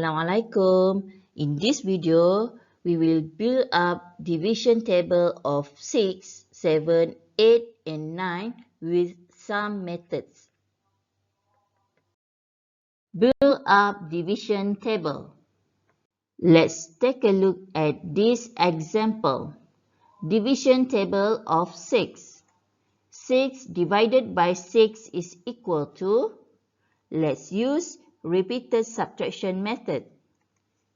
Assalamualaikum. In this video, we will build up division table of 6, 7, 8 and 9 with some methods. Build up division table. Let's take a look at this example. Division table of 6. 6 divided by 6 is equal to, let's use repeated subtraction method.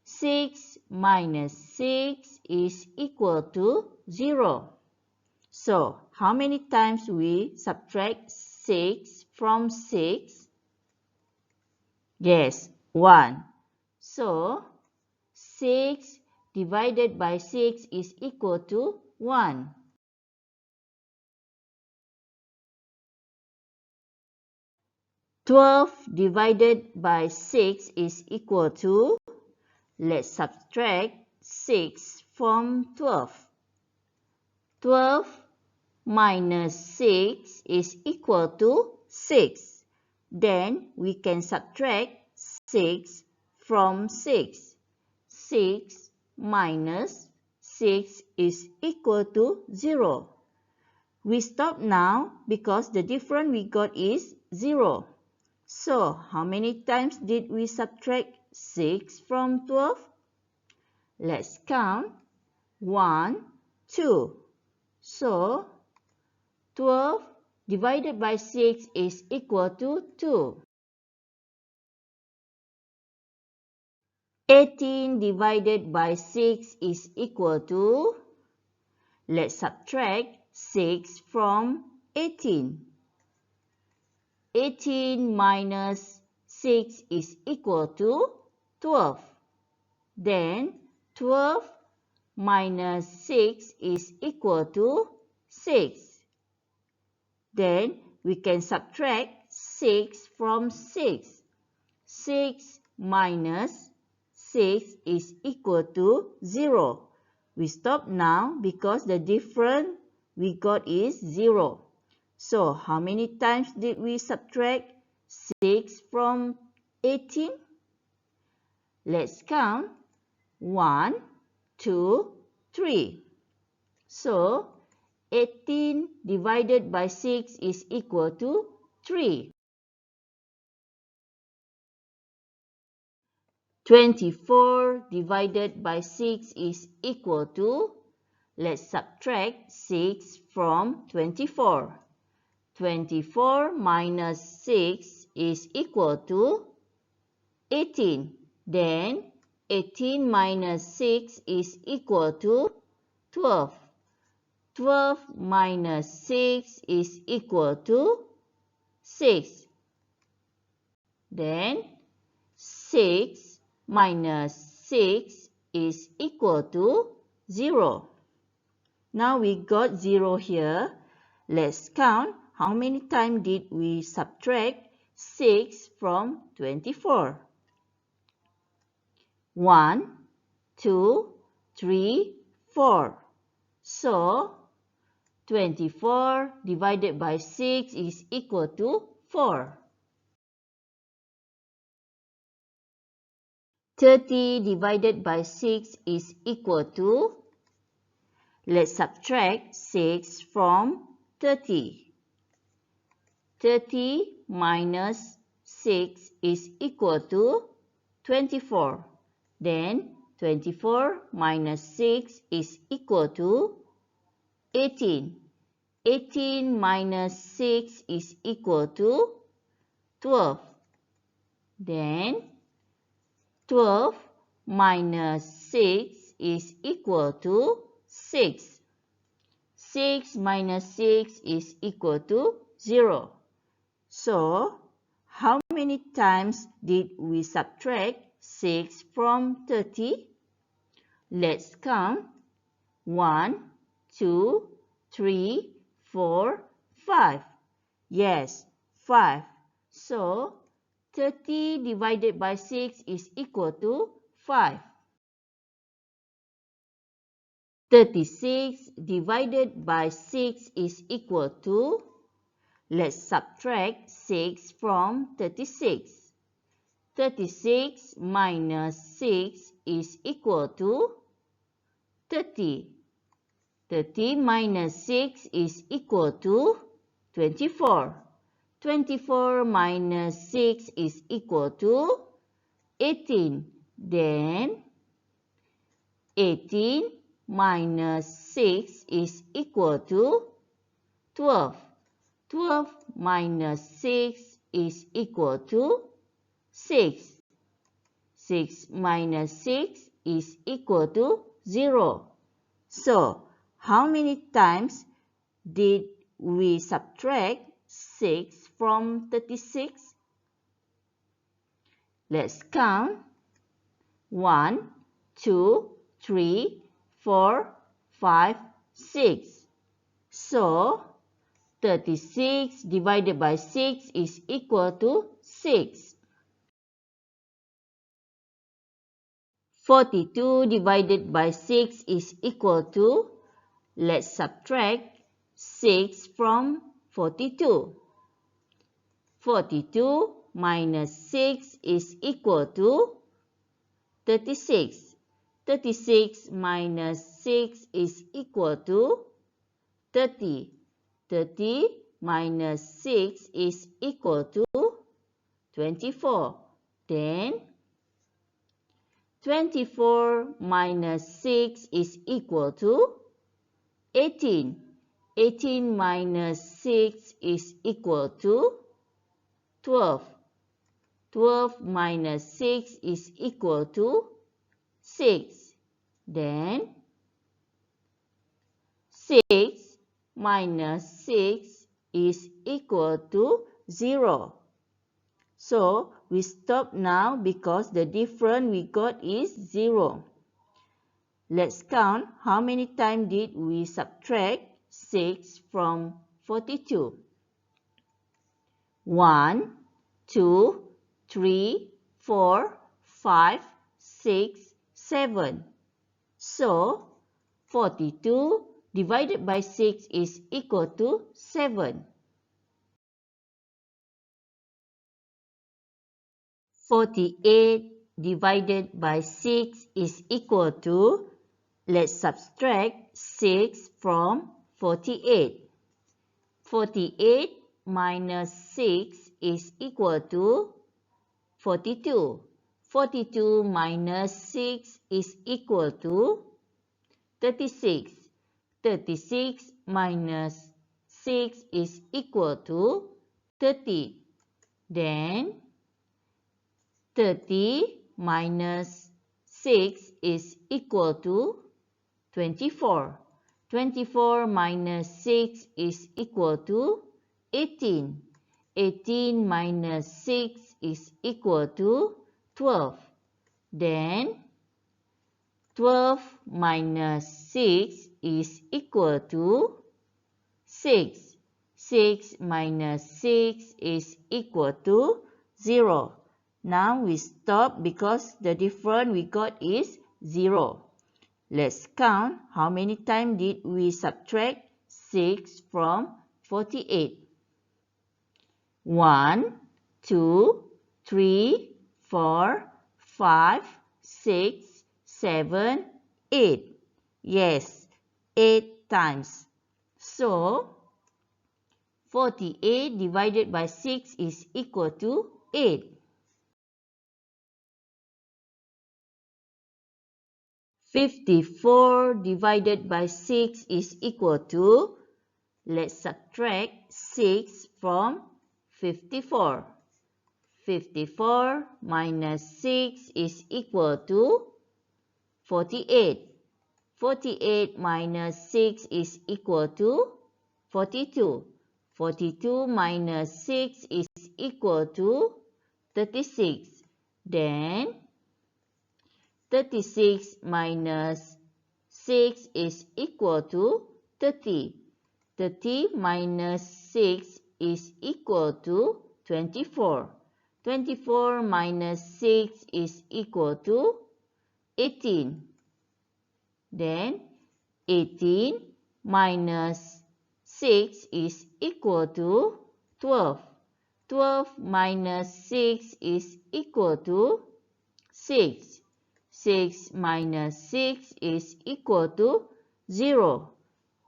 6 minus 6 is equal to 0. So, how many times we subtract 6 from 6? Yes, 1. So, 6 divided by 6 is equal to 1. 12 divided by 6 is equal to, let's subtract 6 from 12. 12 minus 6 is equal to 6. Then we can subtract 6 from 6. 6 minus 6 is equal to 0. We stop now because the difference we got is 0. So, how many times did we subtract 6 from 12? Let's count. 1, 2. So, 12 divided by 6 is equal to 2. 18 divided by 6 is equal to, let's subtract 6 from 18. 18 minus 6 is equal to 12. Then 12 minus 6 is equal to 6. Then we can subtract 6 from 6. 6 minus 6 is equal to 0. We stop now because the difference we got is 0. So, how many times did we subtract 6 from 18? Let's count. 1, 2, 3. So, 18 divided by 6 is equal to 3. 24 divided by 6 is equal to, let's subtract 6 from 24. 24 minus 6 is equal to 18. Then 18 minus 6 is equal to 12. 12 minus 6 is equal to 6. Then 6 minus 6 is equal to 0. Now we got 0 here. Let's count how many times did we subtract 6 from 24. 1, 2, 3, 4. So, 24 divided by 6 is equal to 4. 30 divided by 6 is equal to, let's subtract 6 from 30. 30 minus 6 is equal to 24. Then 24 minus 6 is equal to 18. 18 minus 6 is equal to 12. Then 12 minus 6 is equal to 6. 6 minus 6 is equal to 0. So, how many times did we subtract 6 from 30? Let's count. 1, 2, 3, 4, 5. Yes, 5. So, 30 divided by 6 is equal to 5. 36 divided by 6 is equal to, let's subtract 6 from 36. 36 minus 6 is equal to 30. 30 minus 6 is equal to 24. 24 minus 6 is equal to 18. Then 18 minus 6 is equal to 12. 12 minus 6 is equal to 6. 6 minus 6 is equal to 0. So, how many times did we subtract 6 from 36? Let's count. 1, 2, 3, 4, 5, 6. So, 36 divided by 6 is equal to 6. 42 divided by 6 is equal to, let's subtract 6 from 42. 42 minus 6 is equal to 36. 36 minus 6 is equal to 30. 30 minus 6 is equal to 24. Then 24 minus 6 is equal to 18. 18 minus 6 is equal to 12. 12 minus 6 is equal to 6. Then 6 minus 6 is equal to 0. So, we stop now because the difference we got is 0. Let's count how many times did we subtract 6 from 42. 1, 2, 3, 4, 5, 6, 7. So, 42 divided by 6 is equal to 7. 48 divided by 6 is equal to, let's subtract 6 from 48. 48 minus 6 is equal to 42. 42 minus 6 is equal to 36. 36 minus 6 is equal to 30. Then 30 minus 6 is equal to 24. 24 minus 6 is equal to 18. 18 minus 6 is equal to 12. Then 12 minus 6 is equal to 6. 6 minus 6 is equal to 0. Now we stop because the difference we got is 0. Let's count how many times did we subtract 6 from 48. 1, 2, 3, 4, 5, 6, 7, 8. Yes, 8 times. So, 48 divided by 6 is equal to 8. 54 divided by 6 is equal to, let's subtract 6 from 54. 54 minus 6 is equal to 48. 48 minus 6 is equal to 42. 42 minus 6 is equal to 36. Then 36 minus 6 is equal to 30. 30 minus 6 is equal to 24. 24 minus 6 is equal to 18. Then 18 minus 6 is equal to 12. 12 minus 6 is equal to 6. 6 minus 6 is equal to 0.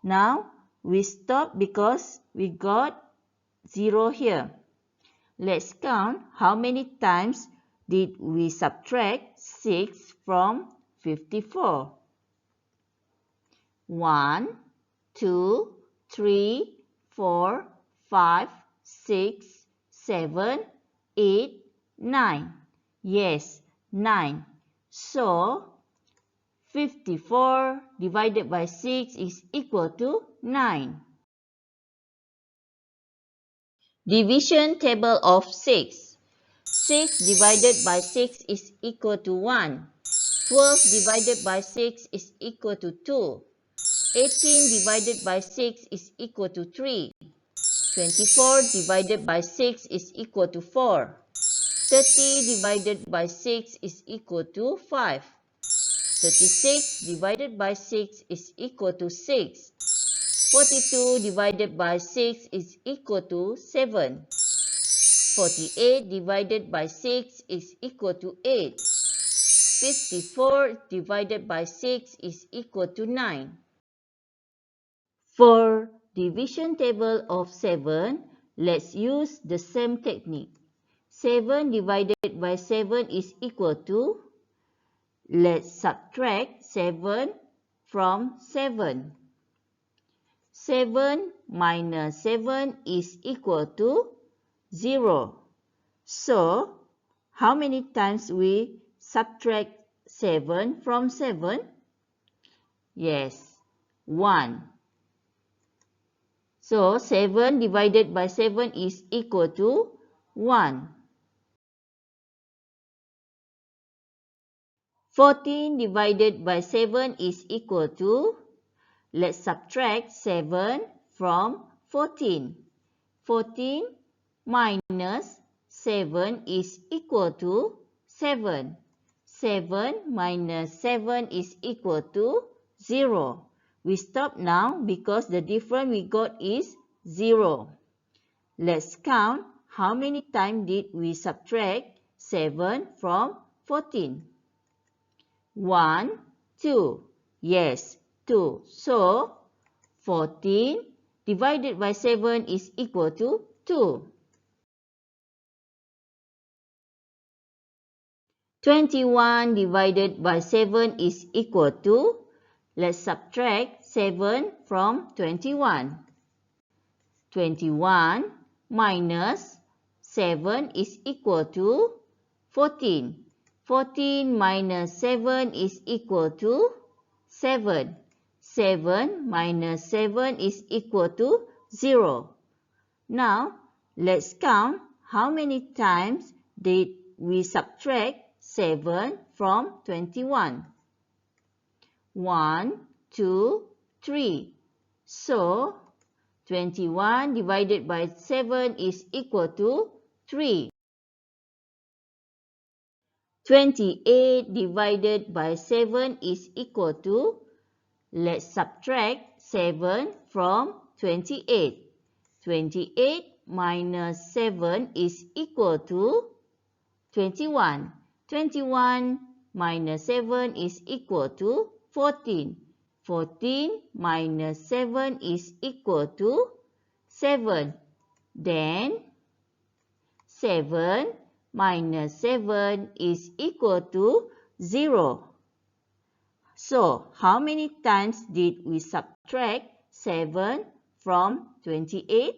Now, we stop because we got 0 here. Let's count how many times did we subtract 6 from 54. 1, 2, 3, 4, 5, 6, 7, 8, 9. Yes, 9. So, 54 divided by 6 is equal to 9. Division table of 6. 6 divided by 6 is equal to 1. 12 divided by 6 is equal to 2. 18 divided by 6 is equal to 3. 24 divided by 6 is equal to 4. 30 divided by 6 is equal to 5. 36 divided by 6 is equal to 6. 42 divided by 6 is equal to 7. 48 divided by 6 is equal to 8. 54 divided by 6 is equal to 9. For division table of 7, let's use the same technique. 7 divided by 7 is equal to, let's subtract 7 from 7. 7 minus 7 is equal to 0. So, how many times we subtract 7 from 7? Yes, 1. So, 7 divided by 7 is equal to 1. 14 divided by 7 is equal to, let's subtract 7 from 14. 14 minus 7 is equal to 7. 7 minus 7 is equal to 0. We stop now because the difference we got is 0. Let's count how many times did we subtract 7 from 14. 1, 2. Yes, 2. So, 14 divided by 7 is equal to 2. 21 divided by 7 is equal to, let's subtract 7 from 21. 21 minus 7 is equal to 14. 14 minus 7 is equal to 7. 7 minus 7 is equal to 0. Now, let's count how many times did we subtract 7 from 21. 1, 2, 3. So, 21 divided by 7 is equal to 3. 28 divided by 7 is equal to, let's subtract 7 from 28. 28 minus 7 is equal to 21. 21 minus 7 is equal to 14. 14 minus 7 is equal to 7. Then 7 minus 7 is equal to 0. So, how many times did we subtract 7 from 28?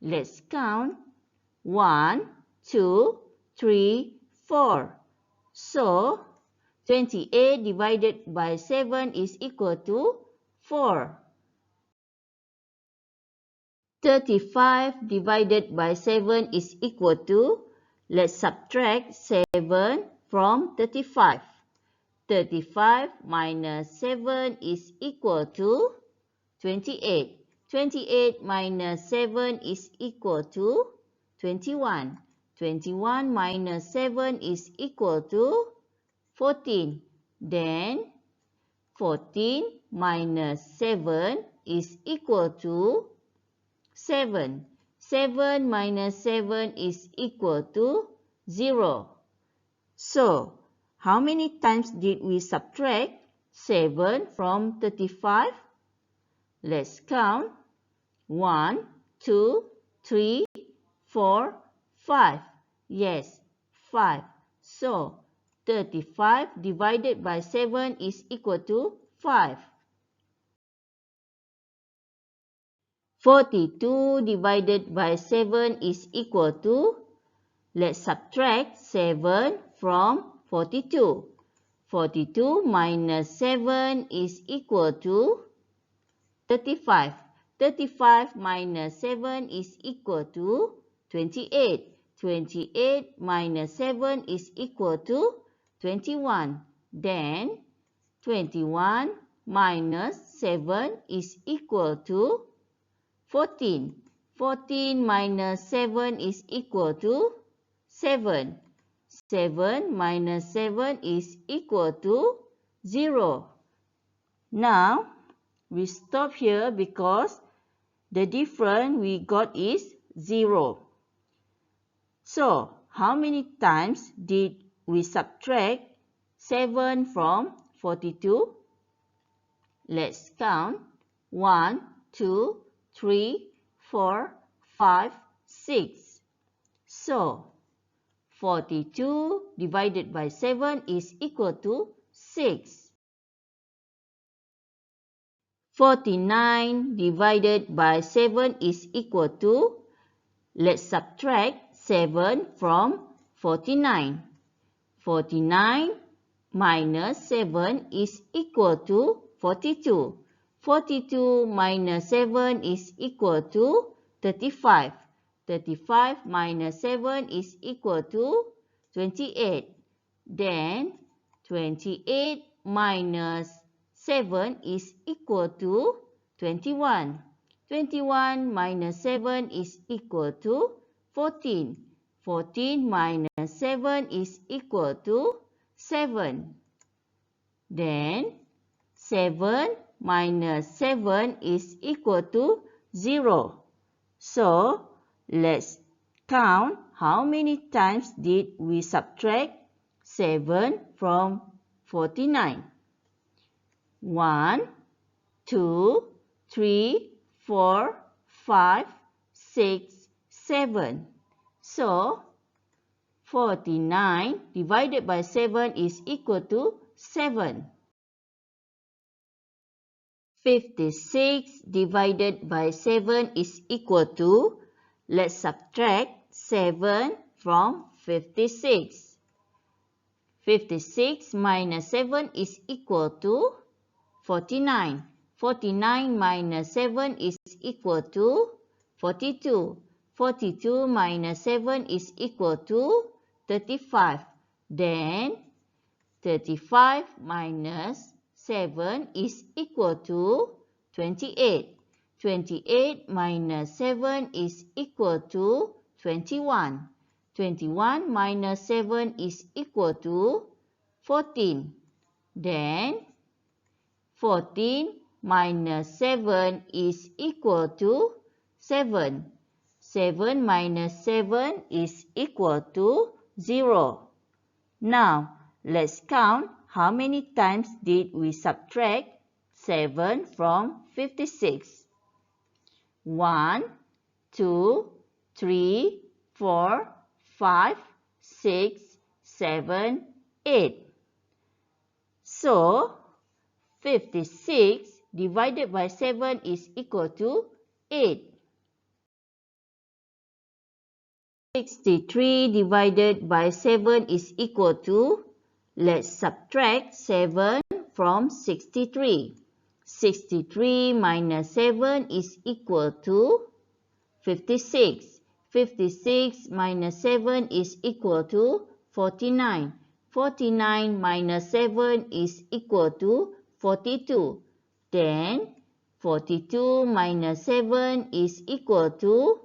Let's count. 1, 2, 3, 4. So, 28 divided by 7 is equal to 4. 35 divided by 7 is equal to, let's subtract 7 from 35. 35 minus 7 is equal to 28. 28 minus 7 is equal to 21. 21 minus 7 is equal to 14. Then 14 minus 7 is equal to 7. 7 minus 7 is equal to 0. So, how many times did we subtract 7 from 35? Let's count. 1, 2, 3, 4, 5. Yes, 5. So, 35 divided by 7 is equal to 5. 42 divided by 7 is equal to, let's subtract 7 from 42. 42 minus 7 is equal to 35. 35 minus 7 is equal to 28. 28 minus 7 is equal to 21. Then 21 minus 7 is equal to 14. 14 minus 7 is equal to 7. 7 minus 7 is equal to 0. Now, we stop here because the difference we got is 0. So, how many times did we subtract 7 from 42? Let's count. 1, 2, 3, 4, 5, 6. So, 42 divided by 7 is equal to 6. 49 divided by 7 is equal to, let's subtract 7 from 49. 49 minus 7 is equal to 42. 42 minus 7 is equal to 35. 35 minus 7 is equal to 28. Then 28 minus 7 is equal to 21. 21 minus 7 is equal to 14. 14 minus 7 is equal to 7. Then 7 minus 7 is equal to 0. So, let's count how many times did we subtract 7 from 49. 1, 2, 3, 4, 5, 6, 7. So, 49 divided by 7 is equal to 7. 56 divided by 7 is equal to, let's subtract 7 from 56. 56 minus 7 is equal to 49. 49 minus 7 is equal to 42. 42 minus 7 is equal to 35. Then 35 minus 7 is equal to 28. 28 minus 7 is equal to 21. 21 minus 7 is equal to 14. Then 14 minus 7 is equal to 7. 7 minus 7 is equal to 0. Now, let's count how many times did we subtract 7 from 56. 1, 2, 3, 4, 5, 6, 7, 8. So, 56 divided by 7 is equal to 8. 63 divided by 7 is equal to, let's subtract 7 from 63. 63 minus 7 is equal to 56. 56 minus 7 is equal to 49. 49 minus 7 is equal to 42. Then 42 minus 7 is equal to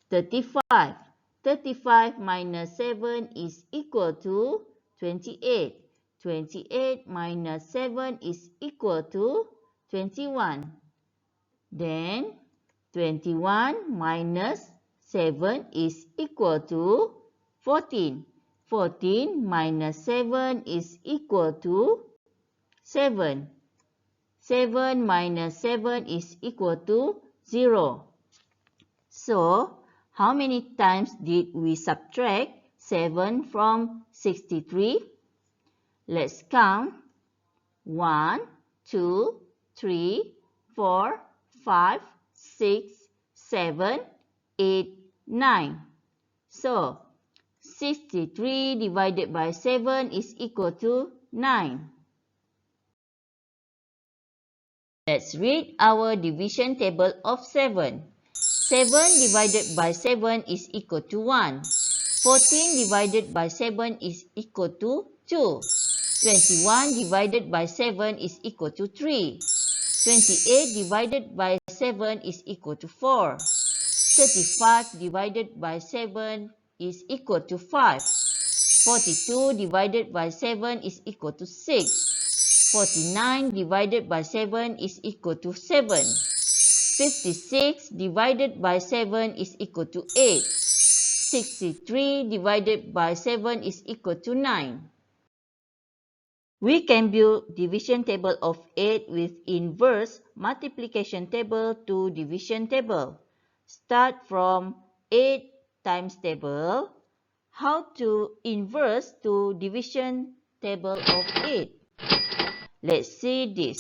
35. 35 minus 7 is equal to 28. 28 minus 7 is equal to 21. Then 21 minus 7 is equal to 14. 14 minus 7 is equal to 7. 7 minus 7 is equal to 0. So, how many times did we subtract 7 from 63? Let's count. 1, 2, 3, 4, 5, 6, 7, 8, 9. So, 63 divided by 7 is equal to 9. Let's read our division table of 7. 7 divided by 7 is equal to 1. 14 divided by 7 is equal to 2. 21 divided by 7 is equal to 3. 28 divided by 7 is equal to 4. 35 divided by 7 is equal to 5. 42 divided by 7 is equal to 6. 49 divided by 7 is equal to 7. 56 divided by 7 is equal to 8. 63 divided by 7 is equal to 9. We can build division table of 8 with inverse multiplication table to division table. Start from 8 times table. How to inverse to division table of 8? Let's see this.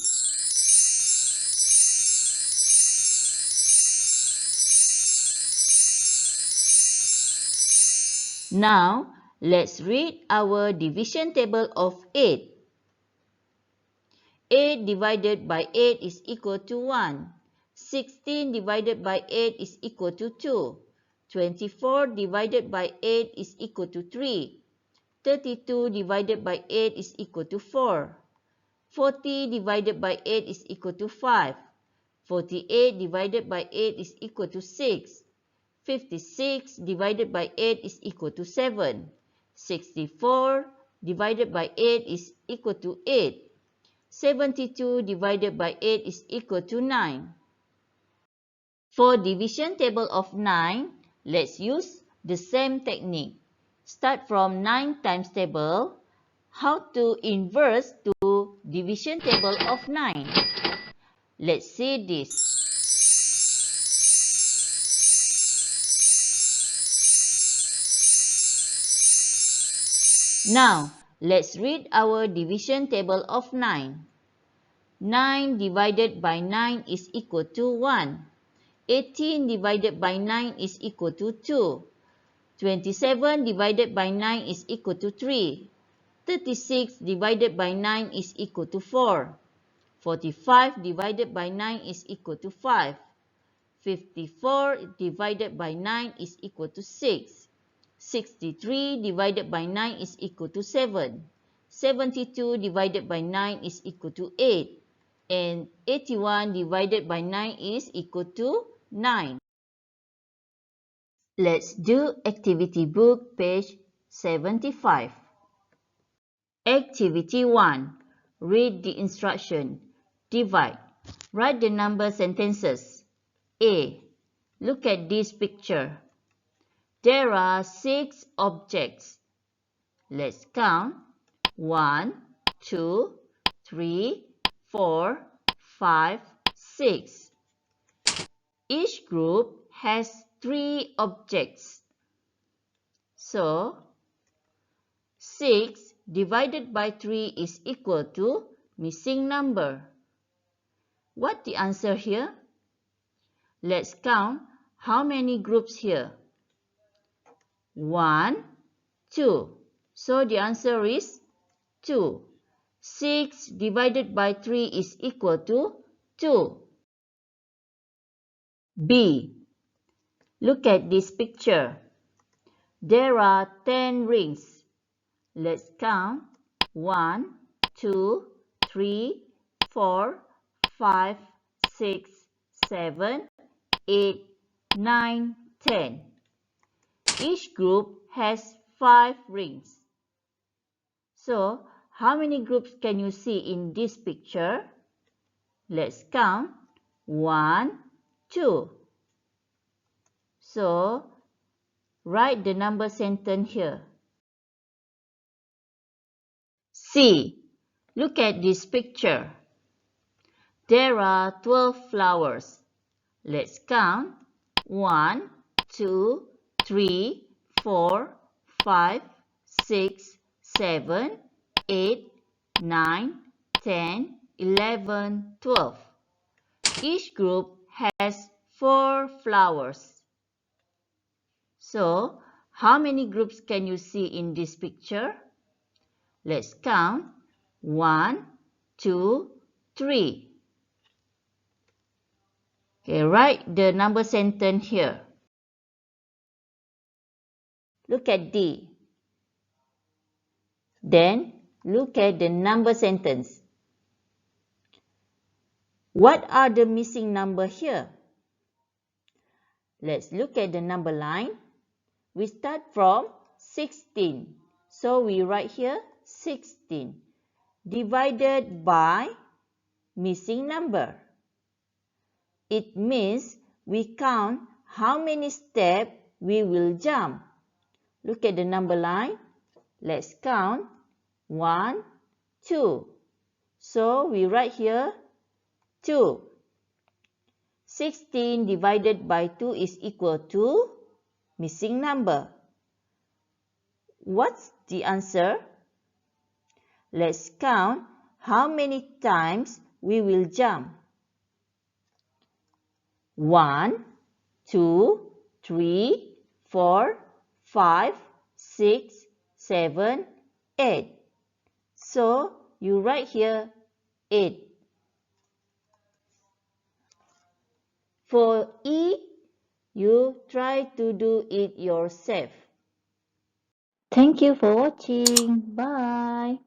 Now, let's read our division table of 8. 8 divided by 8 is equal to 1. 16 divided by 8 is equal to 2. 24 divided by 8 is equal to 3. 32 divided by 8 is equal to 4. 40 divided by 8 is equal to 5. 48 divided by 8 is equal to 6. 56 divided by 8 is equal to 7. 64 divided by 8 is equal to 8. 72 divided by 8 is equal to 9. For division table of 9, let's use the same technique. Start from 9 times table. How to inverse to division table of 9? Let's see this. Now, let's read our division table of 9. 9 divided by 9 is equal to 1. 18 divided by 9 is equal to 2. 27 divided by 9 is equal to 3. 36 divided by 9 is equal to 4. 45 divided by 9 is equal to 5. 54 divided by 9 is equal to 6. 63 divided by 9 is equal to 7. 72 divided by 9 is equal to 8. And 81 divided by 9 is equal to 9. Let's do activity book page 75. Activity 1. Read the instruction. Divide. Write the number sentences. A. Look at this picture. There are 6 objects. Let's count. 1, 2, 3, 4, 5, 6. Each group has 3 objects. So, 6 divided by 3 is equal to missing number. What the answer here? Let's count how many groups here. 1, 2. So the answer is 2. 6 divided by 3 is equal to 2. B. Look at this picture. There are 10 rings. Let's count. 1, 2, 3, 4, 5, 6, 7, 8, 9, 10. Each group has 5 rings. So, how many groups can you see in this picture? Let's count. 1, 2. So, write the number sentence here. C. Look at this picture. There are 12 flowers. Let's count. 1, 2, 3, 4, 5, 6, 7, 8, 9, 10, 11, 12. Each group has 4 flowers. So, how many groups can you see in this picture? Let's count. 1, 2, 3. Okay, write the number sentence here. Look at D. Then, look at the number sentence. What are the missing number here? Let's look at the number line. We start from 16. So, we write here 16 divided by missing number. It means we count how many steps we will jump. Look at the number line. Let's count. 1, 2. So, we write here 2. 16 divided by 2 is equal to missing number. What's the answer? Let's count how many times we will jump. 1, 2, 3, 4, 5, 6, 7, 8. So, you write here 8. For E, you try to do it yourself. Thank you for watching. Bye.